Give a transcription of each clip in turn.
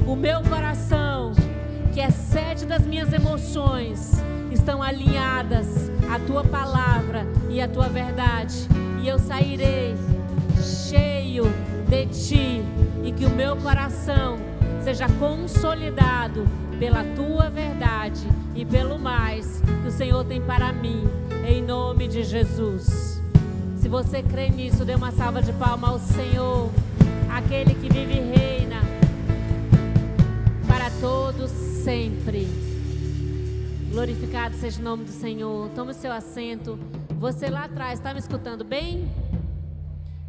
o meu coração, que é sede das minhas emoções, estão alinhadas à tua palavra e à tua verdade, e eu sairei cheio de ti, e que o meu coração seja consolidado pela tua verdade e pelo mais que o Senhor tem para mim, em nome de Jesus. Se você crê nisso, dê uma salva de palmas ao Senhor, aquele que vive e reina para todos sempre. Glorificado seja o nome do Senhor. Tome o seu assento. Você lá atrás, está me escutando bem?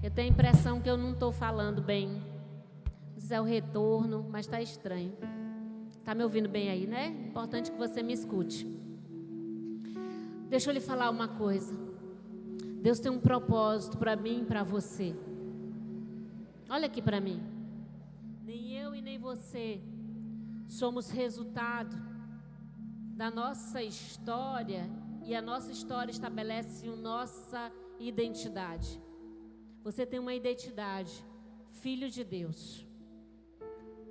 Eu tenho a impressão que eu não estou falando bem. Isso é o retorno, mas está estranho. Está me ouvindo bem aí, né? Importante que você me escute. Deixa eu lhe falar uma coisa. Deus tem um propósito para mim e para você. Olha aqui para mim. Nem eu e nem você somos resultado da nossa história, e a nossa história estabelece a nossa identidade. Você tem uma identidade, filho de Deus.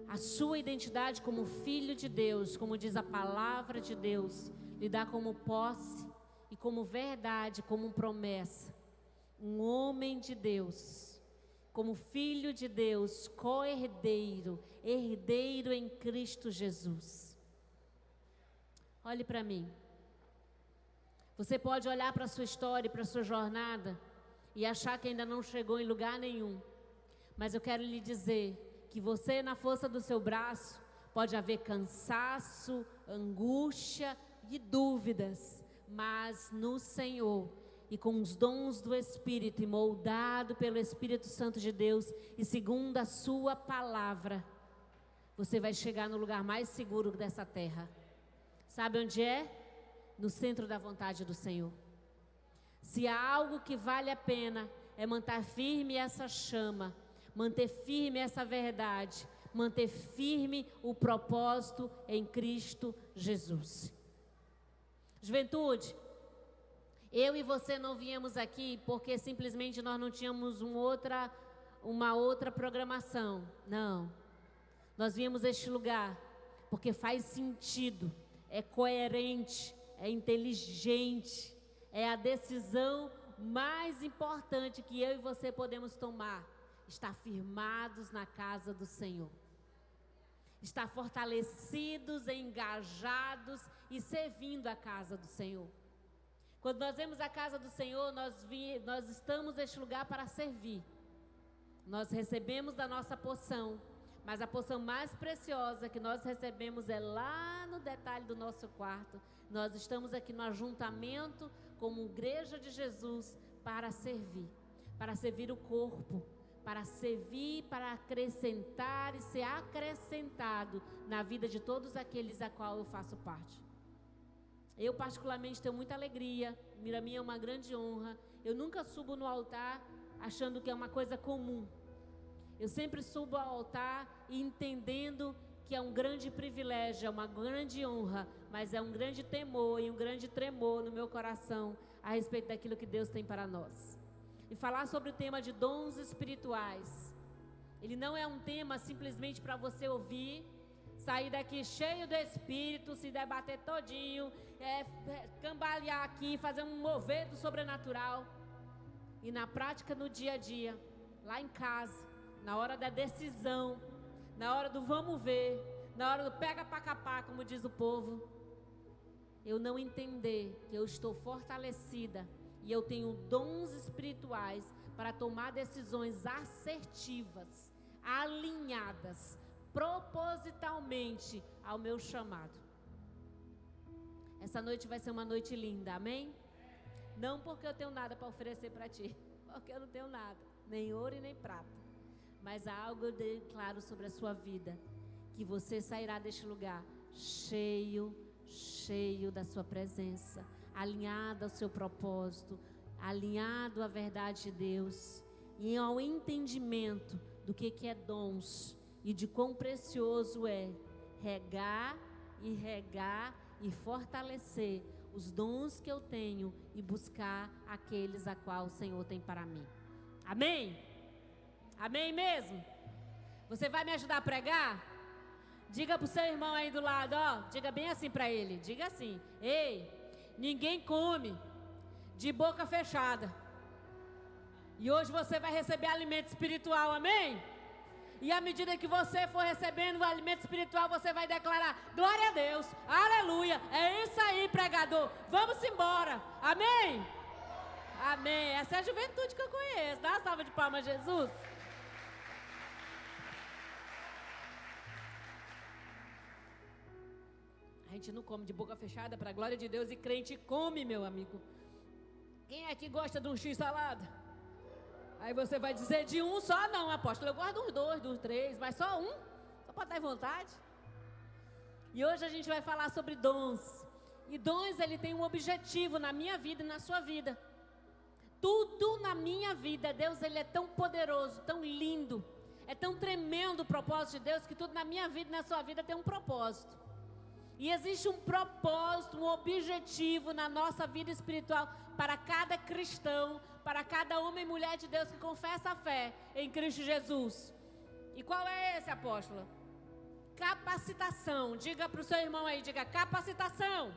A sua identidade como filho de Deus, como diz a palavra de Deus, lhe dá como posse e como verdade, como promessa, um homem de Deus, como filho de Deus, co-herdeiro, herdeiro em Cristo Jesus. Olhe para mim. Você pode olhar para a sua história e para a sua jornada e achar que ainda não chegou em lugar nenhum, mas eu quero lhe dizer que você, na força do seu braço, pode haver cansaço, angústia e dúvidas, mas no Senhor e com os dons do Espírito e moldado pelo Espírito Santo de Deus e segundo a sua palavra, você vai chegar no lugar mais seguro dessa terra. Sabe onde é? No centro da vontade do Senhor. Se há algo que vale a pena, é manter firme essa chama, manter firme essa verdade, manter firme o propósito em Cristo Jesus. Juventude, eu e você não viemos aqui porque simplesmente nós não tínhamos uma outra programação. Não. Nós viemos a este lugar porque faz sentido, é coerente, é inteligente, é a decisão mais importante que eu e você podemos tomar. Estar firmados na casa do Senhor. Estar fortalecidos, engajados e servindo a casa do Senhor. Quando nós vemos a casa do Senhor, nós estamos neste lugar para servir. Nós recebemos da nossa porção, mas a porção mais preciosa que nós recebemos é lá no detalhe do nosso quarto. Nós estamos aqui no ajuntamento como igreja de Jesus para servir o corpo, para servir, para acrescentar e ser acrescentado na vida de todos aqueles a qual eu faço parte. Eu particularmente tenho muita alegria, para mim é uma grande honra. Eu nunca subo no altar achando que é uma coisa comum. Eu sempre subo ao altar e entendendo que é um grande privilégio, é uma grande honra, mas é um grande temor e um grande tremor no meu coração a respeito daquilo que Deus tem para nós. E falar sobre o tema de dons espirituais. Ele não é um tema simplesmente para você ouvir, sair daqui cheio do Espírito, se debater todinho, cambalear aqui, fazer um mover do sobrenatural. E na prática, no dia a dia, lá em casa, na hora da decisão, na hora do vamos ver, na hora do pega pra capar, como diz o povo, eu não entender que eu estou fortalecida e eu tenho dons espirituais para tomar decisões assertivas, alinhadas, propositalmente ao meu chamado. Essa noite vai ser uma noite linda, amém? Não porque eu tenho nada para oferecer para ti, porque eu não tenho nada, nem ouro e nem prata, mas há algo eu declaro sobre a sua vida, que você sairá deste lugar cheio da sua presença, alinhado ao seu propósito, alinhado à verdade de Deus e ao entendimento do que é dons e de quão precioso é regar e fortalecer os dons que eu tenho e buscar aqueles a qual o Senhor tem para mim. Amém? Amém mesmo? Você vai me ajudar a pregar? Diga pro seu irmão aí do lado, ó. Diga bem assim para ele. Diga assim: ei, ninguém come de boca fechada. E hoje você vai receber alimento espiritual, amém? E à medida que você for recebendo o alimento espiritual, você vai declarar: glória a Deus, aleluia. É isso aí, pregador. Vamos embora, amém? Amém. Essa é a juventude que eu conheço. Dá uma salva de palmas, Jesus. A gente não come de boca fechada, para a glória de Deus, e crente come, meu amigo. Quem é que gosta de um x-salada? Aí você vai dizer de um só, não, apóstolo. Eu gosto dos dois, dos três, mas só um? Só para dar vontade? E hoje a gente vai falar sobre dons. E dons, ele tem um objetivo na minha vida e na sua vida. Tudo na minha vida, Deus, ele é tão poderoso, tão lindo. É tão tremendo o propósito de Deus, que tudo na minha vida e na sua vida tem um propósito. E existe um propósito, um objetivo na nossa vida espiritual para cada cristão, para cada homem e mulher de Deus que confessa a fé em Cristo Jesus. E qual é esse, apóstolo? Capacitação. Diga para o seu irmão aí, diga capacitação.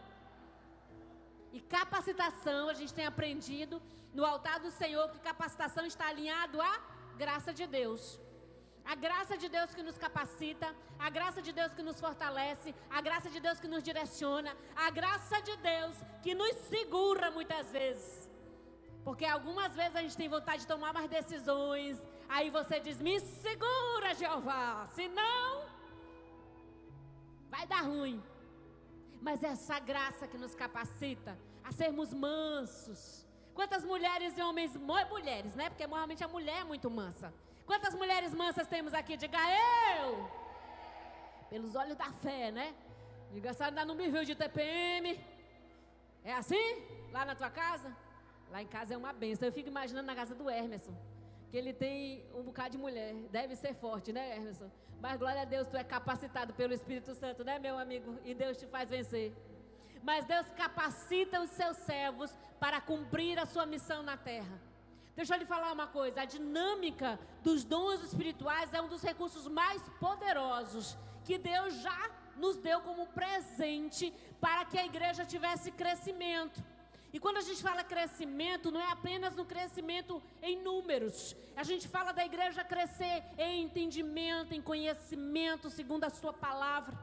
E capacitação, a gente tem aprendido no altar do Senhor que capacitação está alinhado à graça de Deus. A graça de Deus que nos capacita, a graça de Deus que nos fortalece, a graça de Deus que nos direciona, a graça de Deus que nos segura muitas vezes. Porque algumas vezes a gente tem vontade de tomar mais decisões, aí você diz: me segura, Jeová, senão vai dar ruim. Mas é essa graça que nos capacita a sermos mansos. Quantas mulheres e homens, mulheres, né? Porque normalmente a mulher é muito mansa. Quantas mulheres mansas temos aqui? Diga eu! Pelos olhos da fé, né? Diga, a senhora ainda não me viu de TPM. É assim? Lá na tua casa? Lá em casa é uma bênção. Eu fico imaginando na casa do Hermeson, que ele tem um bocado de mulher. Deve ser forte, né, Hermeson? Mas glória a Deus, tu é capacitado pelo Espírito Santo, né, meu amigo? E Deus te faz vencer. Mas Deus capacita os seus servos para cumprir a sua missão na terra. Deixa eu lhe falar uma coisa, a dinâmica dos dons espirituais é um dos recursos mais poderosos que Deus já nos deu como presente para que a igreja tivesse crescimento. E quando a gente fala crescimento, não é apenas no crescimento em números. A gente fala da igreja crescer em entendimento, em conhecimento, segundo a sua palavra.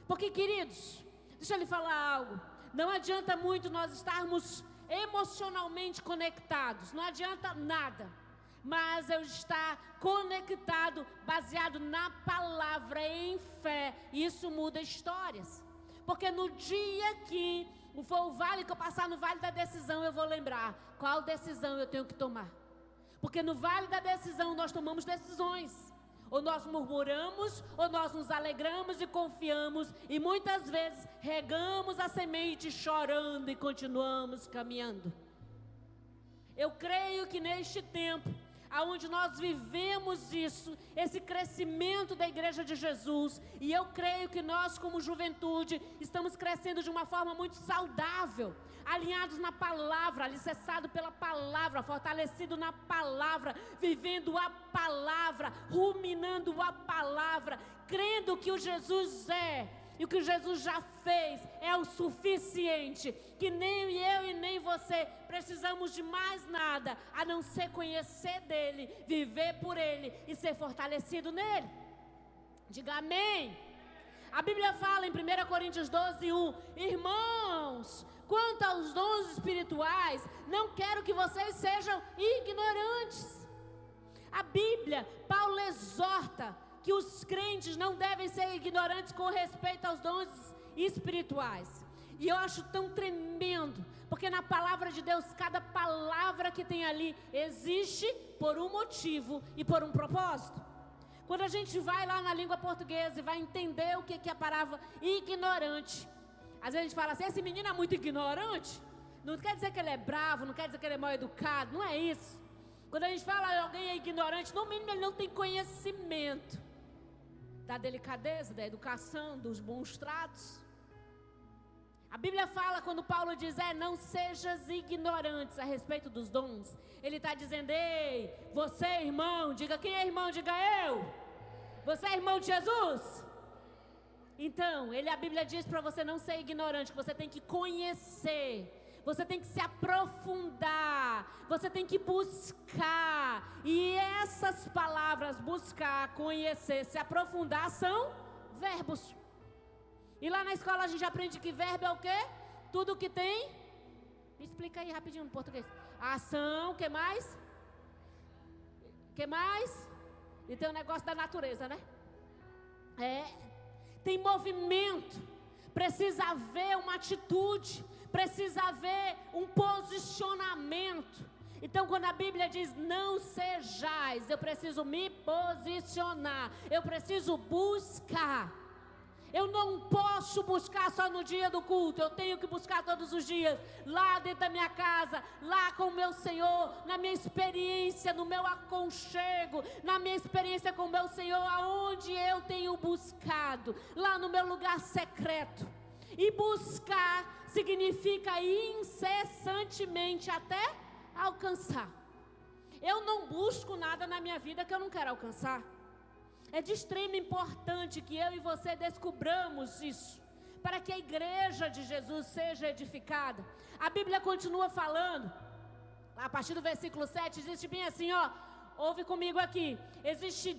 Porque, queridos, deixa eu lhe falar algo. Não adianta muito nós estarmos emocionalmente conectados, não adianta nada, mas eu estar conectado, baseado na palavra, em fé, isso muda histórias, porque no dia que for o vale, que eu passar no vale da decisão, eu vou lembrar qual decisão eu tenho que tomar, porque no vale da decisão nós tomamos decisões. Ou nós murmuramos, ou nós nos alegramos e confiamos, e muitas vezes regamos a semente chorando e continuamos caminhando. Eu creio que neste tempo, aonde nós vivemos isso, esse crescimento da igreja de Jesus, e eu creio que nós como juventude estamos crescendo de uma forma muito saudável, alinhados na palavra, alicerçado pela palavra, fortalecido na palavra, vivendo a palavra, ruminando a palavra, crendo que o Jesus é e o que Jesus já fez é o suficiente, que nem eu e nem você precisamos de mais nada, a não ser conhecer dele, viver por ele e ser fortalecido nele. Diga amém. A Bíblia fala em 1 Coríntios 12:1, irmãos, quanto aos dons espirituais, não quero que vocês sejam ignorantes. A Bíblia, Paulo exorta que os crentes não devem ser ignorantes com respeito aos dons espirituais. E eu acho tão tremendo, porque na palavra de Deus, cada palavra que tem ali existe por um motivo e por um propósito. Quando a gente vai lá na língua portuguesa e vai entender o que é a palavra ignorante, às vezes a gente fala assim, esse menino é muito ignorante. Não quer dizer que ele é bravo, não quer dizer que ele é mal educado, não é isso. Quando a gente fala que alguém é ignorante, no mínimo ele não tem conhecimento da delicadeza, da educação, dos bons tratos. A Bíblia fala, quando Paulo diz, não sejas ignorantes a respeito dos dons. Ele está dizendo, ei, você é irmão, diga quem é irmão, diga eu. Você é irmão de Jesus? Então, a Bíblia diz para você não ser ignorante, que você tem que conhecer. Você tem que se aprofundar, você tem que buscar. E essas palavras, buscar, conhecer, se aprofundar, são verbos. E lá na escola a gente aprende que verbo é o quê? Tudo que tem. Me explica aí rapidinho no português. Ação, o que mais? O que mais? E tem o negócio da natureza, né? Tem movimento. Precisa haver uma atitude. Precisa haver um posicionamento. Então, quando a Bíblia diz não sejais, eu preciso me posicionar, eu preciso buscar. Eu não posso buscar só no dia do culto, eu tenho que buscar todos os dias, lá dentro da minha casa, lá com o meu Senhor, na minha experiência, no meu aconchego, na minha experiência com o meu Senhor, aonde eu tenho buscado, lá no meu lugar secreto. E buscar significa incessantemente até alcançar. Eu não busco nada na minha vida que eu não quero alcançar. É de extrema importância que eu e você descubramos isso, para que a igreja de Jesus seja edificada. A Bíblia continua falando, a partir do versículo 7, existe bem assim, ouve comigo aqui, existe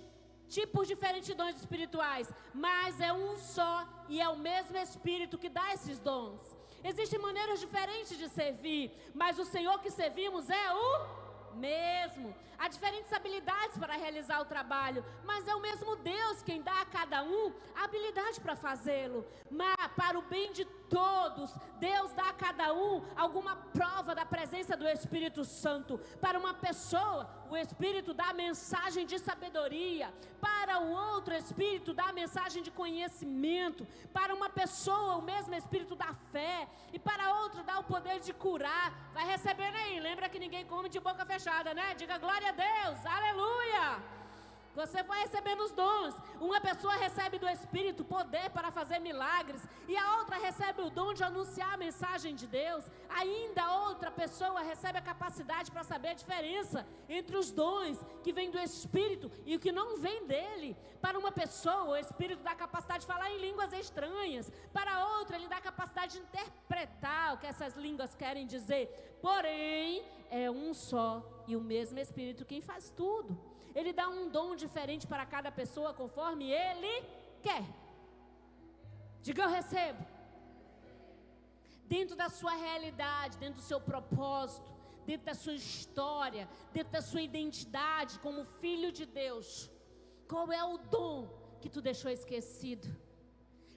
tipos diferentes de dons espirituais, mas é um só e é o mesmo Espírito que dá esses dons. Existem maneiras diferentes de servir, mas o Senhor que servimos é o mesmo. Há diferentes habilidades para realizar o trabalho, mas é o mesmo Deus quem dá a cada um a habilidade para fazê-lo. Mas para o bem de todos, Deus dá a cada um alguma prova da presença do Espírito Santo. Para uma pessoa, o Espírito dá a mensagem de sabedoria. Para o outro, o Espírito dá a mensagem de conhecimento. Para uma pessoa, o mesmo Espírito dá fé. E para outro, dá o poder de curar. Vai recebendo aí, lembra que ninguém come de boca fechada, né? Diga glória a Deus, aleluia. Você vai recebendo os dons. Uma pessoa recebe do Espírito poder para fazer milagres, e a outra recebe o dom de anunciar a mensagem de Deus. Ainda outra pessoa recebe a capacidade para saber a diferença entre os dons que vêm do Espírito e o que não vem dele. Para uma pessoa, o Espírito dá a capacidade de falar em línguas estranhas. Para outra, ele dá a capacidade de interpretar o que essas línguas querem dizer. Porém, é um só e o mesmo Espírito quem faz tudo. Ele dá um dom diferente para cada pessoa conforme Ele quer. Diga eu recebo. Dentro da sua realidade, dentro do seu propósito, dentro da sua história, dentro da sua identidade como filho de Deus. Qual é o dom que tu deixou esquecido?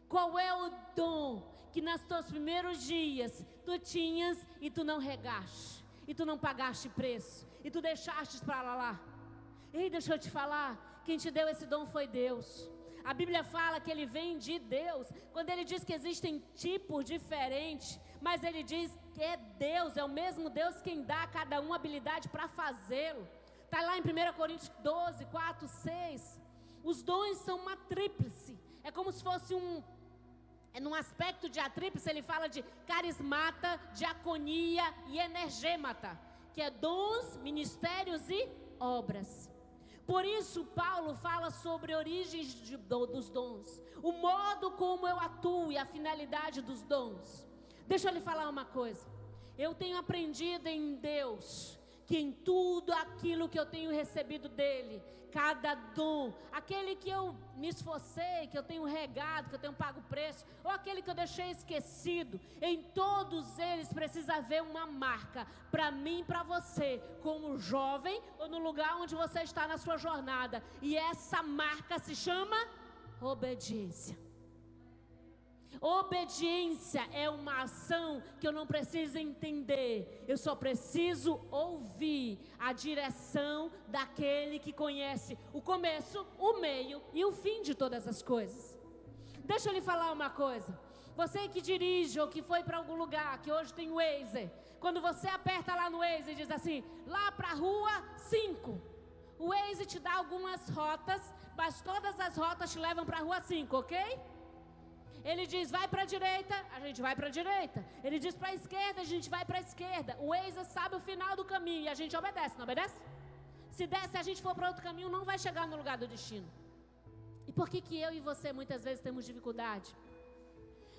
Qual é o dom que nos teus primeiros dias tu tinhas e tu não regaste? E tu não pagaste preço? E tu deixaste para lá? Ei, deixa eu te falar, quem te deu esse dom foi Deus. A Bíblia fala que ele vem de Deus. Quando ele diz que existem tipos diferentes, mas ele diz que é Deus, é o mesmo Deus quem dá a cada um habilidade para fazê-lo. Está lá em 1 Coríntios 12, 4, 6. Os dons são uma tríplice. É como se fosse num aspecto de a tríplice, ele fala de carismata, diaconia e energêmata, que é dons, ministérios e obras. Por isso Paulo fala sobre origens dos dons, o modo como eu atuo e a finalidade dos dons. Deixa eu lhe falar uma coisa. Eu tenho aprendido em Deus que em tudo aquilo que eu tenho recebido dele, cada dom, aquele que eu me esforcei, que eu tenho regado, que eu tenho pago preço, ou aquele que eu deixei esquecido, em todos eles precisa haver uma marca, para mim e para você, como jovem, ou no lugar onde você está na sua jornada, e essa marca se chama obediência. Obediência é uma ação que eu não preciso entender, eu só preciso ouvir a direção daquele que conhece o começo, o meio e o fim de todas as coisas. Deixa eu lhe falar uma coisa. Você que dirige ou que foi para algum lugar, que hoje tem o Waze, quando você aperta lá no Waze e diz assim, lá para a rua 5, o Waze te dá algumas rotas, mas todas as rotas te levam para a rua 5, ok? Ele diz, vai para a direita, a gente vai para a direita. Ele diz para a esquerda, a gente vai para a esquerda. O Waze sabe o final do caminho e a gente obedece, não obedece? Se a gente for para outro caminho, não vai chegar no lugar do destino. E por que eu e você muitas vezes temos dificuldade?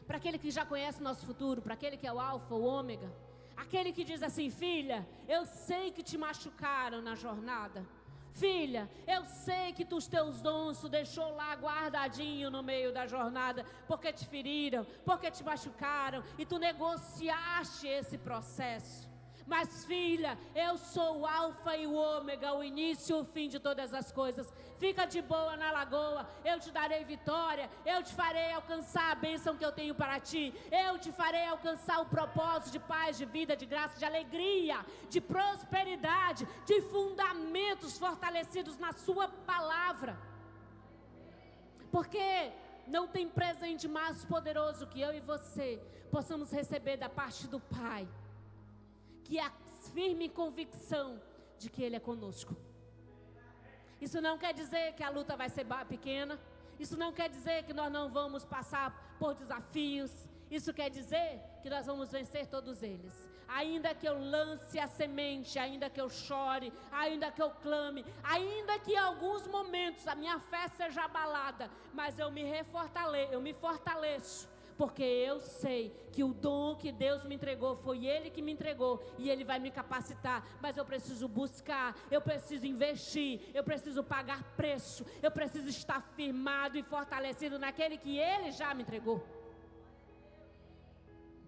para aquele que já conhece o nosso futuro, para aquele que é o alfa, o ômega, aquele que diz assim: filha, eu sei que te machucaram na jornada. Filha, eu sei que os teus dons tu deixou lá guardadinho no meio da jornada, porque te feriram, porque te machucaram, e tu negociaste esse processo. Mas filha, eu sou o alfa e o ômega, o início e o fim de todas as coisas. Fica de boa na lagoa, eu te darei vitória, eu te farei alcançar a bênção que eu tenho para ti. Eu te farei alcançar o propósito de paz, de vida, de graça, de alegria, de prosperidade, de fundamentos fortalecidos na sua palavra. Porque não tem presente mais poderoso que eu e você possamos receber da parte do Pai, que é a firme convicção de que Ele é conosco. Isso não quer dizer que a luta vai ser pequena. Isso não quer dizer que nós não vamos passar por desafios. Isso quer dizer que nós vamos vencer todos eles. Ainda que eu lance a semente, ainda que eu chore, ainda que eu clame, ainda que em alguns momentos a minha fé seja abalada, mas eu me fortaleço. Porque eu sei que o dom que Deus me entregou, foi Ele que me entregou, e Ele vai me capacitar. Mas eu preciso buscar, eu preciso investir, eu preciso pagar preço, eu preciso estar firmado e fortalecido naquele que Ele já me entregou.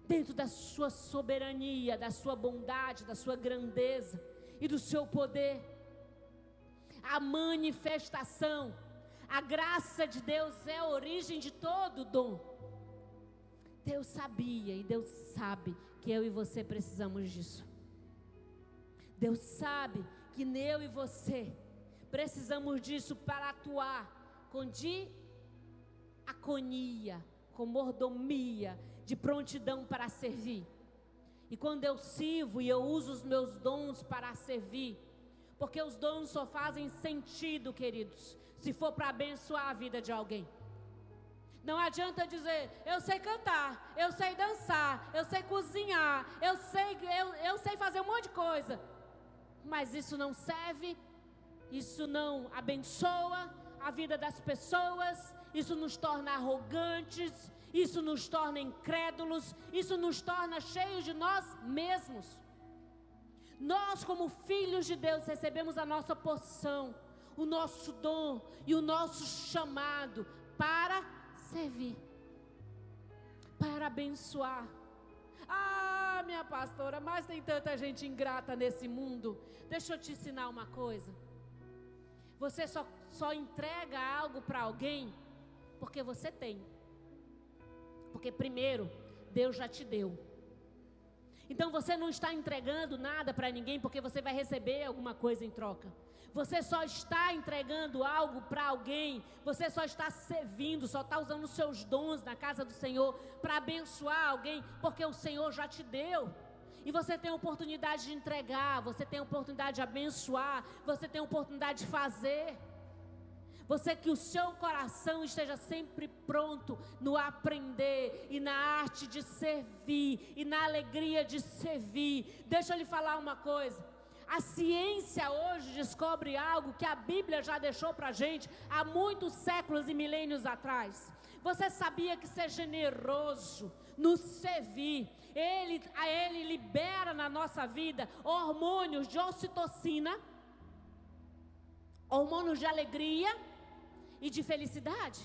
Dentro da sua soberania, da sua bondade, da sua grandeza e do seu poder. A manifestação, a graça de Deus é a origem de todo dom. Deus sabia e Deus sabe que eu e você precisamos disso. Deus sabe que eu e você precisamos disso para atuar com diaconia, com mordomia, de prontidão para servir. E quando eu sirvo e eu uso os meus dons para servir, porque os dons só fazem sentido, queridos, se for para abençoar a vida de alguém. Não adianta dizer: eu sei cantar, eu sei dançar, eu sei cozinhar, eu sei fazer um monte de coisa, mas isso não serve, isso não abençoa a vida das pessoas, isso nos torna arrogantes, isso nos torna incrédulos, isso nos torna cheios de nós mesmos. Nós, como filhos de Deus, recebemos a nossa porção, o nosso dom e o nosso chamado para servir, para abençoar. Ah, minha pastora, mas tem tanta gente ingrata nesse mundo. Deixa eu te ensinar uma coisa. Você só entrega algo para alguém porque você tem. Porque primeiro, Deus já te deu. Então você não está entregando nada para ninguém porque você vai receber alguma coisa em troca. Você só está entregando algo para alguém, você só está servindo, só está usando os seus dons na casa do Senhor para abençoar alguém, porque o Senhor já te deu. E você tem a oportunidade de entregar, você tem a oportunidade de abençoar, você tem a oportunidade de fazer. Você, que o seu coração esteja sempre pronto no aprender e na arte de servir e na alegria de servir. Deixa eu lhe falar uma coisa. A ciência hoje descobre algo que a Bíblia já deixou para a gente há muitos séculos e milênios atrás. Você sabia que ser generoso no servir, ele libera na nossa vida hormônios de ocitocina, hormônios de alegria e de felicidade?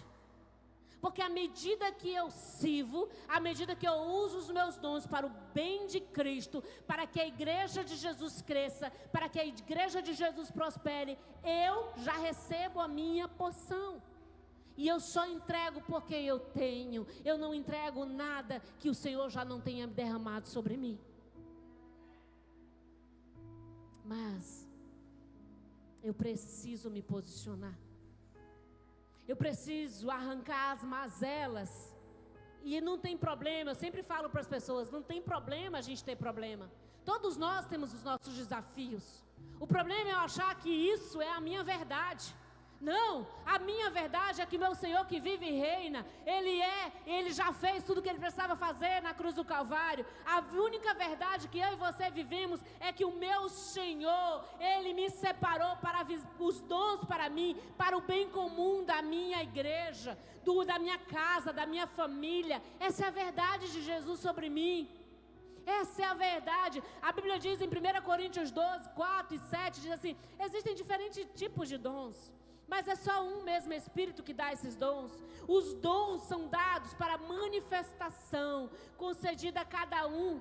Porque à medida que eu sirvo, à medida que eu uso os meus dons para o bem de Cristo, para que a igreja de Jesus cresça, para que a igreja de Jesus prospere, eu já recebo a minha porção. E eu só entrego porque eu tenho. Eu não entrego nada que o Senhor já não tenha derramado sobre mim. Mas eu preciso me posicionar. Eu preciso arrancar as mazelas. E não tem problema, eu sempre falo para as pessoas, não tem problema a gente ter problema. Todos nós temos os nossos desafios. O problema é eu achar que isso é a minha verdade. Não, a minha verdade é que meu Senhor que vive e reina, Ele já fez tudo o que Ele precisava fazer na cruz do Calvário. A única verdade que eu e você vivemos é que o meu Senhor, Ele me separou para os dons para mim, para o bem comum da minha igreja, da minha casa, da minha família. Essa é a verdade de Jesus sobre mim. Essa é a verdade. A Bíblia diz em 1 Coríntios 12, 4 e 7, diz assim: existem diferentes tipos de dons, mas é só um mesmo Espírito que dá esses dons. Os dons são dados para manifestação concedida a cada um.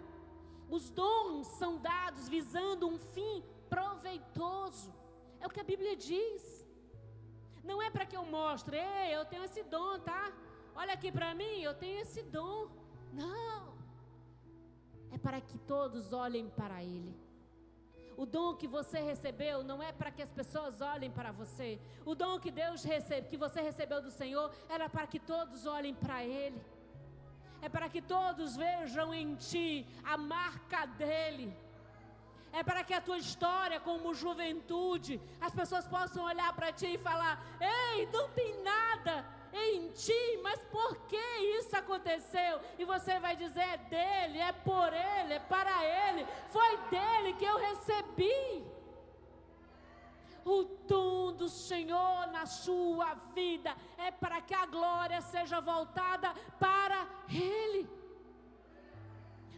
Os dons são dados visando um fim proveitoso. É o que a Bíblia diz. Não é para que eu mostre: ei, eu tenho esse dom, tá? Olha aqui para mim, eu tenho esse dom. Não. É para que todos olhem para Ele. O dom que você recebeu não é para que as pessoas olhem para você. O dom que que você recebeu do Senhor era para que todos olhem para Ele. É para que todos vejam em ti a marca dEle. É para que a tua história como juventude, as pessoas possam olhar para ti e falar: ei, não tem nada em ti, mas por que isso aconteceu? E você vai dizer: é dele, é por ele, é para ele, foi dele que eu recebi. O dom do Senhor na sua vida é para que a glória seja voltada para Ele.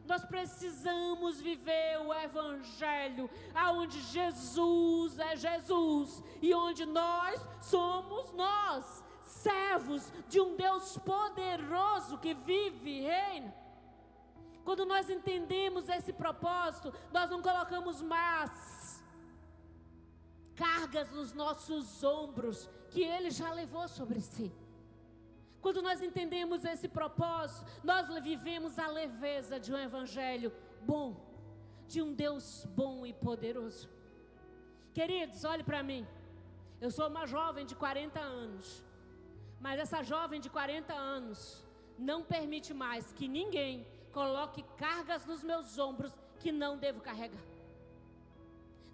Nós precisamos viver o Evangelho, aonde Jesus é Jesus e onde nós somos nós, servos de um Deus poderoso que vive e reina. Quando nós entendemos esse propósito, nós não colocamos mais cargas nos nossos ombros que Ele já levou sobre si. Quando nós entendemos esse propósito, nós vivemos a leveza de um Evangelho bom, de um Deus bom e poderoso. Queridos, olhe para mim. Eu sou uma jovem de 40 anos. Mas essa jovem de 40 anos não permite mais que ninguém coloque cargas nos meus ombros que não devo carregar.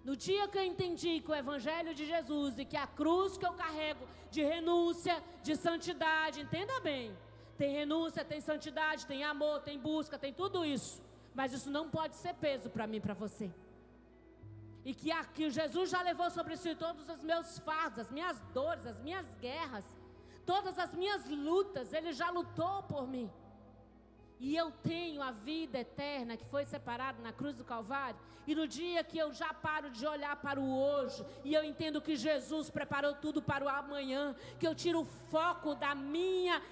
No dia que eu entendi que o Evangelho de Jesus e que a cruz que eu carrego de renúncia, de santidade, entenda bem, tem renúncia, tem santidade, tem amor, tem busca, tem tudo isso, mas isso não pode ser peso para mim e para você. E que Jesus já levou sobre si todos os meus fardos, as minhas dores, as minhas guerras, todas as minhas lutas, Ele já lutou por mim. E eu tenho a vida eterna que foi separada na cruz do Calvário. E no dia que eu já paro de olhar para o hoje, e eu entendo que Jesus preparou tudo para o amanhã, que eu tiro o foco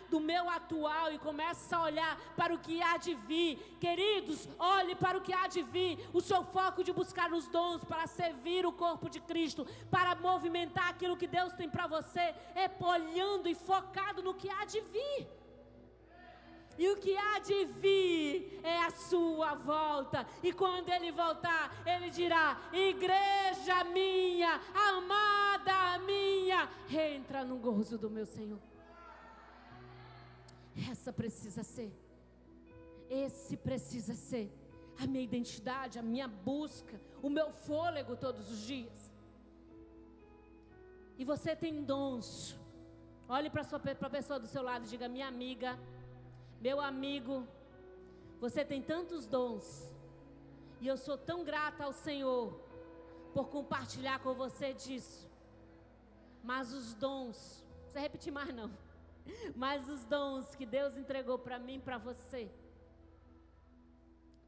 do meu atual e começo a olhar para o que há de vir. Queridos, olhe para o que há de vir. O seu foco de buscar os dons para servir o corpo de Cristo, para movimentar aquilo que Deus tem para você, é olhando e focado no que há de vir. E o que há de vir é a sua volta. E quando Ele voltar, Ele dirá: igreja minha, amada minha, entra no gozo do meu Senhor. Esse precisa ser a minha identidade, a minha busca, o meu fôlego todos os dias. E você tem dons. Olhe para a pessoa do seu lado e diga: minha amiga, meu amigo, você tem tantos dons, e eu sou tão grata ao Senhor por compartilhar com você disso. Mas os dons, não precisa repetir mais não, mas os dons que Deus entregou para mim e para você,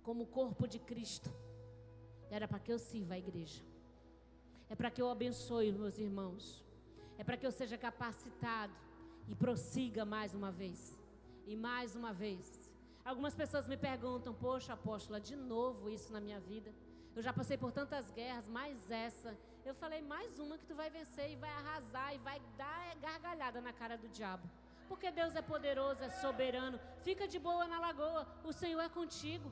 como corpo de Cristo, era para que eu sirva a igreja, é para que eu abençoe os meus irmãos, é para que eu seja capacitado e prossiga mais uma vez. E mais uma vez, algumas pessoas me perguntam: poxa, apóstola, de novo isso na minha vida? Eu já passei por tantas guerras, mais essa. Eu falei: mais uma que tu vai vencer e vai arrasar e vai dar gargalhada na cara do diabo. Porque Deus é poderoso, é soberano. Fica de boa na lagoa, o Senhor é contigo.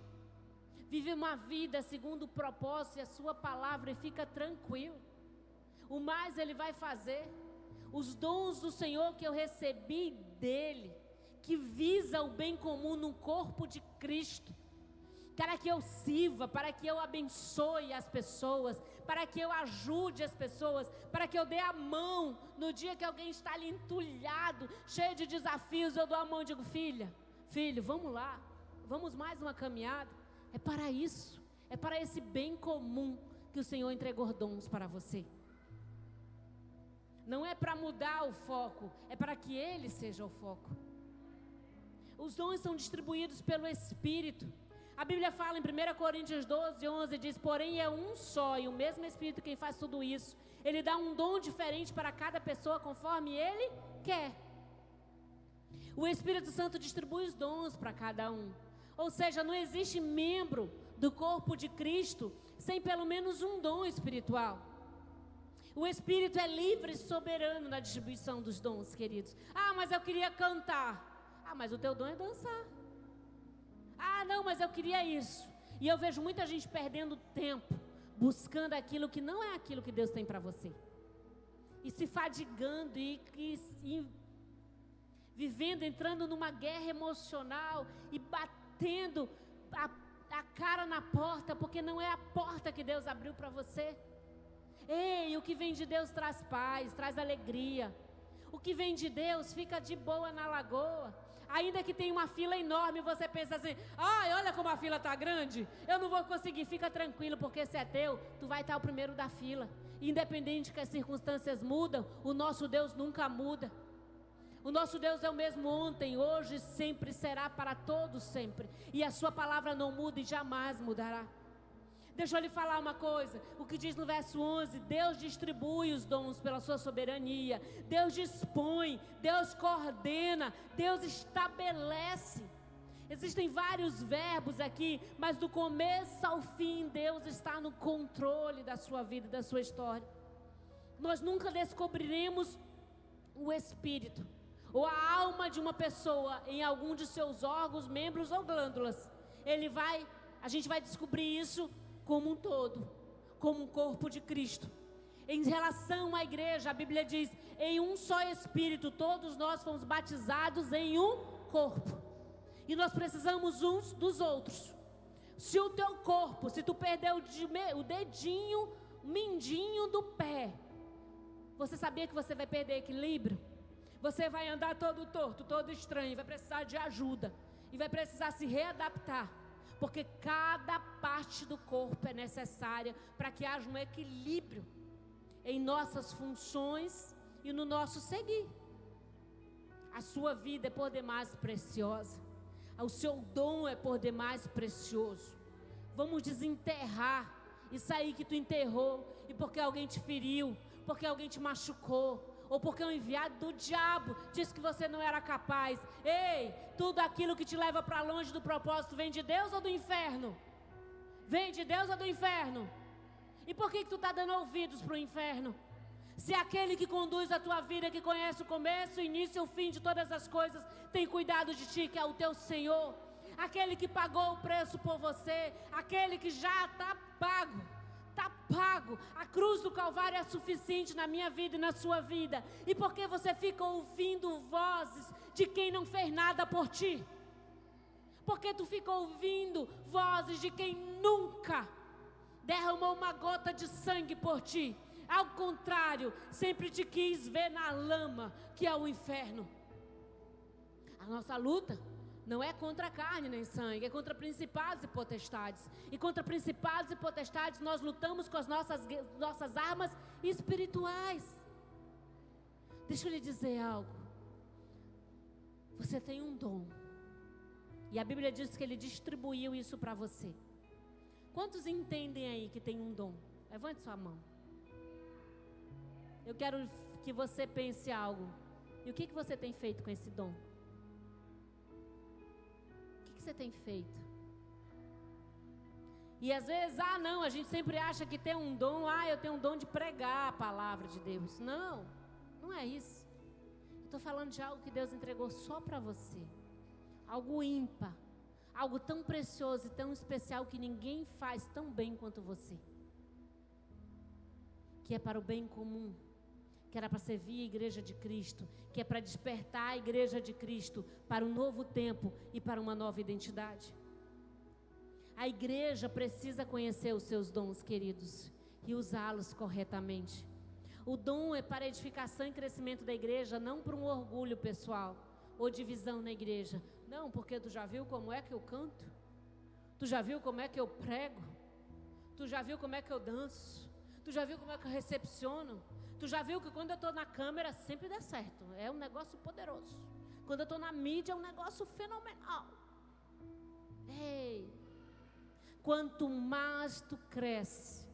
Vive uma vida segundo o propósito e a sua palavra e fica tranquilo. O mais Ele vai fazer. Os dons do Senhor que eu recebi dEle, que visa o bem comum no corpo de Cristo, para que eu sirva, para que eu abençoe as pessoas, para que eu ajude as pessoas, para que eu dê a mão no dia que alguém está ali entulhado, cheio de desafios, eu dou a mão e digo: filho, vamos lá, vamos mais uma caminhada. É para isso, é para esse bem comum que o Senhor entregou dons para você. Não é para mudar o foco, é para que Ele seja o foco. Os dons são distribuídos pelo Espírito. A Bíblia fala em 1 Coríntios 12, 11, diz: porém é um só e o mesmo Espírito quem faz tudo isso. Ele dá um dom diferente para cada pessoa conforme Ele quer. O Espírito Santo distribui os dons para cada um. Ou seja, não existe membro do corpo de Cristo sem pelo menos um dom espiritual. O Espírito é livre e soberano na distribuição dos dons, queridos. Ah, mas eu queria cantar. Ah, mas o teu dom é dançar. Ah, não, mas eu queria isso. E eu vejo muita gente perdendo tempo buscando aquilo que não é aquilo que Deus tem para você. E se fadigando e vivendo, entrando numa guerra emocional e batendo a cara na porta, porque não é a porta que Deus abriu para você. Ei, o que vem de Deus traz paz, traz alegria. O que vem de Deus fica de boa na lagoa. Ainda que tenha uma fila enorme, você pensa assim: ai, olha como a fila está grande, eu não vou conseguir. Fica tranquilo, porque se é teu, tu vai estar o primeiro da fila. Independente que as circunstâncias mudam, o nosso Deus nunca muda. O nosso Deus é o mesmo ontem, hoje, sempre será para todos sempre. E a sua palavra não muda e jamais mudará. Deixa eu lhe falar uma coisa, o que diz no verso 11, Deus distribui os dons pela sua soberania, Deus dispõe, Deus coordena, Deus estabelece. Existem vários verbos aqui, mas do começo ao fim, Deus está no controle da sua vida, da sua história. Nós nunca descobriremos o espírito ou a alma de uma pessoa em algum de seus órgãos, membros ou glândulas. A gente vai descobrir isso como um todo, como um corpo de Cristo. Em relação à igreja, a Bíblia diz: em um só Espírito, todos nós fomos batizados em um corpo, e nós precisamos uns dos outros. Se o teu corpo, se tu perder o dedinho, o mindinho do pé, você sabia que você vai perder equilíbrio? Você vai andar todo torto, todo estranho, vai precisar de ajuda, e vai precisar se readaptar. Porque cada parte do corpo é necessária para que haja um equilíbrio em nossas funções e no nosso seguir. A sua vida é por demais preciosa. O seu dom é por demais precioso. Vamos desenterrar isso aí que tu enterrou, e porque alguém te feriu, porque alguém te machucou, ou porque um enviado do diabo disse que você não era capaz. Ei, tudo aquilo que te leva para longe do propósito vem de Deus ou do inferno? Vem de Deus ou do inferno? E por que tu está dando ouvidos para o inferno? Se aquele que conduz a tua vida, que conhece o começo, o início e o fim de todas as coisas, tem cuidado de ti, que é o teu Senhor, aquele que pagou o preço por você, aquele que já está pago. Está pago, a cruz do Calvário é suficiente na minha vida e na sua vida. E por que você fica ouvindo vozes de quem não fez nada por ti? Porque tu fica ouvindo vozes de quem nunca derramou uma gota de sangue por ti. Ao contrário, sempre te quis ver na lama, que é o inferno. A nossa luta não é contra carne nem sangue, é contra principados e potestades. E contra principados e potestades nós lutamos com as nossas armas espirituais. Deixa eu lhe dizer algo. Você tem um dom. E a Bíblia diz que Ele distribuiu isso para você. Quantos entendem aí que tem um dom? Levante sua mão. Eu quero que você pense algo. E o que você tem feito com esse dom? O que você tem feito? E às vezes, não, a gente sempre acha que tem um dom. Eu tenho um dom de pregar a palavra de Deus. Não, não é isso. Eu estou falando de algo que Deus entregou só para você. Algo ímpar. Algo tão precioso e tão especial que ninguém faz tão bem quanto você. Que é para o bem comum. Que era para servir a igreja de Cristo. Que é para despertar a igreja de Cristo para um novo tempo e para uma nova identidade. A igreja precisa conhecer os seus dons, queridos, e usá-los corretamente. O dom é para edificação e crescimento da igreja, não para um orgulho pessoal ou divisão na igreja. Não, porque tu já viu como é que eu canto? Tu já viu como é que eu prego? Tu já viu como é que eu danço? Tu já viu como é que eu recepciono? Tu já viu que quando eu estou na câmera sempre dá certo? É um negócio poderoso. Quando eu estou na mídia é um negócio fenomenal. Ei, quanto mais tu cresce,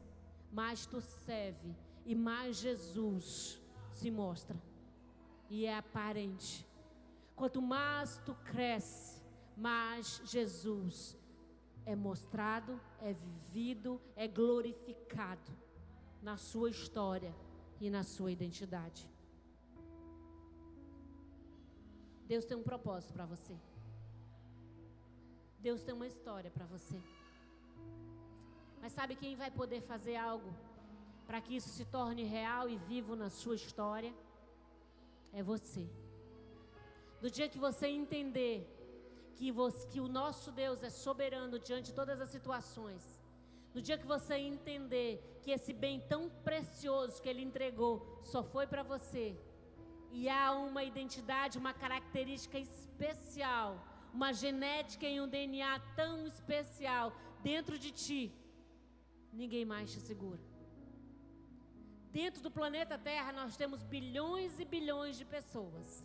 mais tu serve e mais Jesus se mostra e é aparente. Quanto mais tu cresce, mais Jesus é mostrado, é vivido, é glorificado na sua história e na sua identidade. Deus tem um propósito para você. Deus tem uma história para você. Mas sabe quem vai poder fazer algo para que isso se torne real e vivo na sua história? É você. No dia que você entender que o nosso Deus é soberano diante de todas as situações, no dia que você entender que esse bem tão precioso que Ele entregou só foi para você, e há uma identidade, uma característica especial, uma genética e um DNA tão especial dentro de ti, ninguém mais te segura. Dentro do planeta Terra nós temos bilhões e bilhões de pessoas,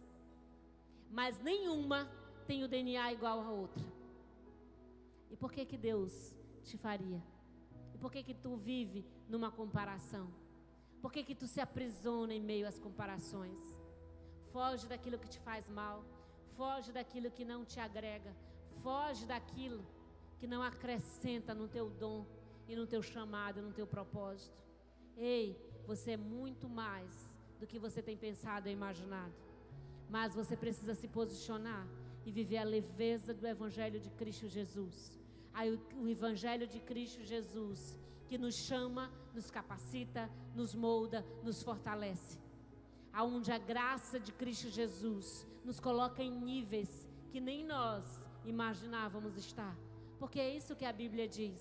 mas nenhuma tem o DNA igual a outra. E por que Deus te faria? E por que tu vive numa comparação? Por que tu se aprisiona em meio às comparações? Foge daquilo que te faz mal, foge daquilo que não te agrega, foge daquilo que não acrescenta no teu dom e no teu chamado, no teu propósito. Ei, você é muito mais do que você tem pensado e imaginado, mas você precisa se posicionar e viver a leveza do Evangelho de Cristo Jesus. Aí o Evangelho de Cristo Jesus, que nos chama, nos capacita, nos molda, nos fortalece. Aonde a graça de Cristo Jesus nos coloca em níveis que nem nós imaginávamos estar. Porque é isso que a Bíblia diz.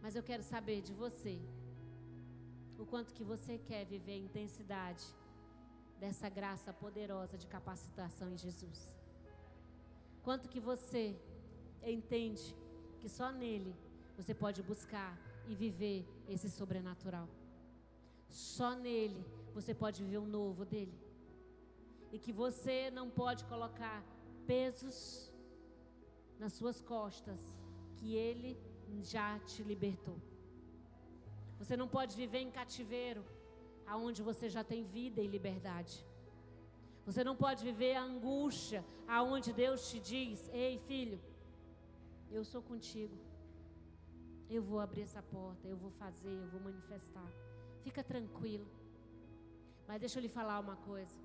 Mas eu quero saber de você, o quanto que você quer viver a intensidade dessa graça poderosa de capacitação em Jesus. Quanto que você entende que só nele você pode buscar e viver esse sobrenatural. Só nele você pode viver o novo dele. E que você não pode colocar pesos nas suas costas que ele já te libertou. Você não pode viver em cativeiro aonde você já tem vida e liberdade. Você não pode viver a angústia aonde Deus te diz: ei filho, eu sou contigo, eu vou abrir essa porta, eu vou fazer, eu vou manifestar. Fica tranquilo. Mas deixa eu lhe falar uma coisa.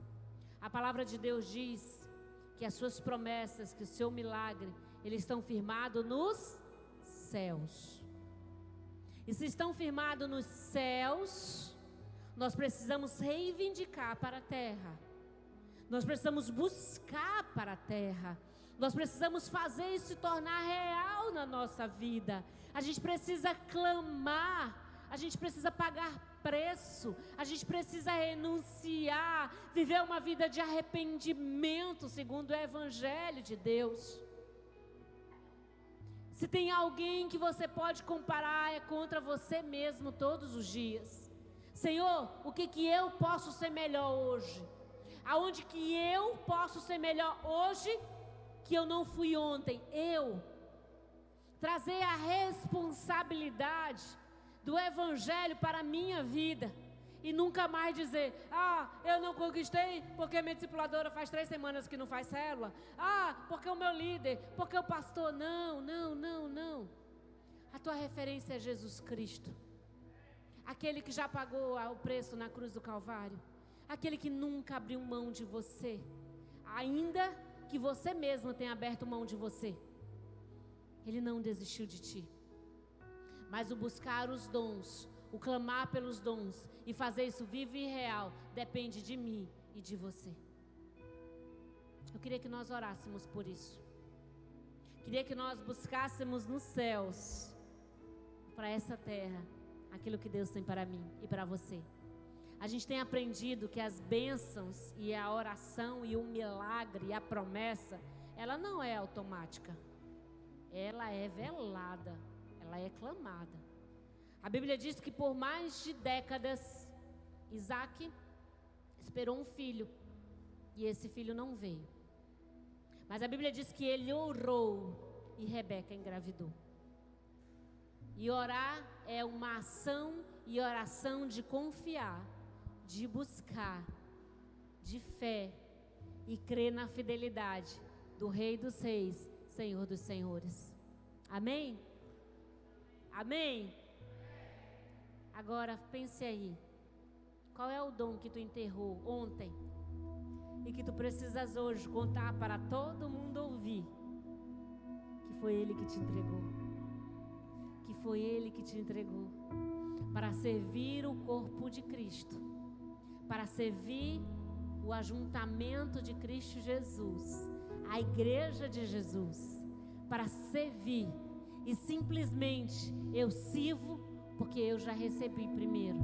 A palavra de Deus diz que as suas promessas, que o seu milagre, eles estão firmados nos céus. E se estão firmados nos céus, nós precisamos reivindicar para a terra. Nós precisamos buscar para a terra. Nós precisamos fazer isso se tornar real na nossa vida. A gente precisa clamar, a gente precisa pagar preço, a gente precisa renunciar, viver uma vida de arrependimento segundo o Evangelho de Deus. Se tem alguém que você pode comparar, é contra você mesmo todos os dias. Senhor, o que eu posso ser melhor hoje? Aonde que eu posso ser melhor hoje que eu não fui ontem? Eu trazer a responsabilidade do Evangelho para a minha vida e nunca mais dizer: eu não conquistei porque minha discipuladora faz 3 semanas que não faz célula, porque o meu líder, porque o pastor. Não. A tua referência é Jesus Cristo, aquele que já pagou o preço na cruz do Calvário, aquele que nunca abriu mão de você, ainda que você mesmo tenha aberto mão de você. Ele não desistiu de ti. Mas o buscar os dons, o clamar pelos dons e fazer isso vivo e real, depende de mim e de você. Eu queria que nós orássemos por isso. Queria que nós buscássemos nos céus, para essa terra, aquilo que Deus tem para mim e para você. A gente tem aprendido que as bênçãos e a oração e o milagre e a promessa, ela não é automática. Ela é velada, ela é clamada. A Bíblia diz que por mais de décadas, Isaac esperou um filho e esse filho não veio. Mas a Bíblia diz que ele orou e Rebeca engravidou. E orar é uma ação e oração de confiar, de buscar, de fé e crer na fidelidade do Rei dos Reis, Senhor dos Senhores. Amém? Amém? Agora pense aí, qual é o dom que tu enterrou ontem e que tu precisas hoje contar para todo mundo ouvir que foi Ele que te entregou, que foi Ele que te entregou para servir o corpo de Cristo, para servir o ajuntamento de Cristo Jesus, a igreja de Jesus, para servir. E simplesmente eu sirvo porque eu já recebi primeiro,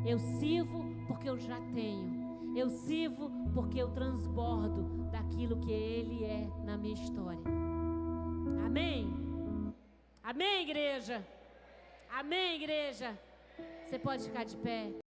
eu sirvo porque eu já tenho, eu sirvo porque eu transbordo daquilo que Ele é na minha história. Amém? Amém, igreja? Amém, igreja? Você pode ficar de pé.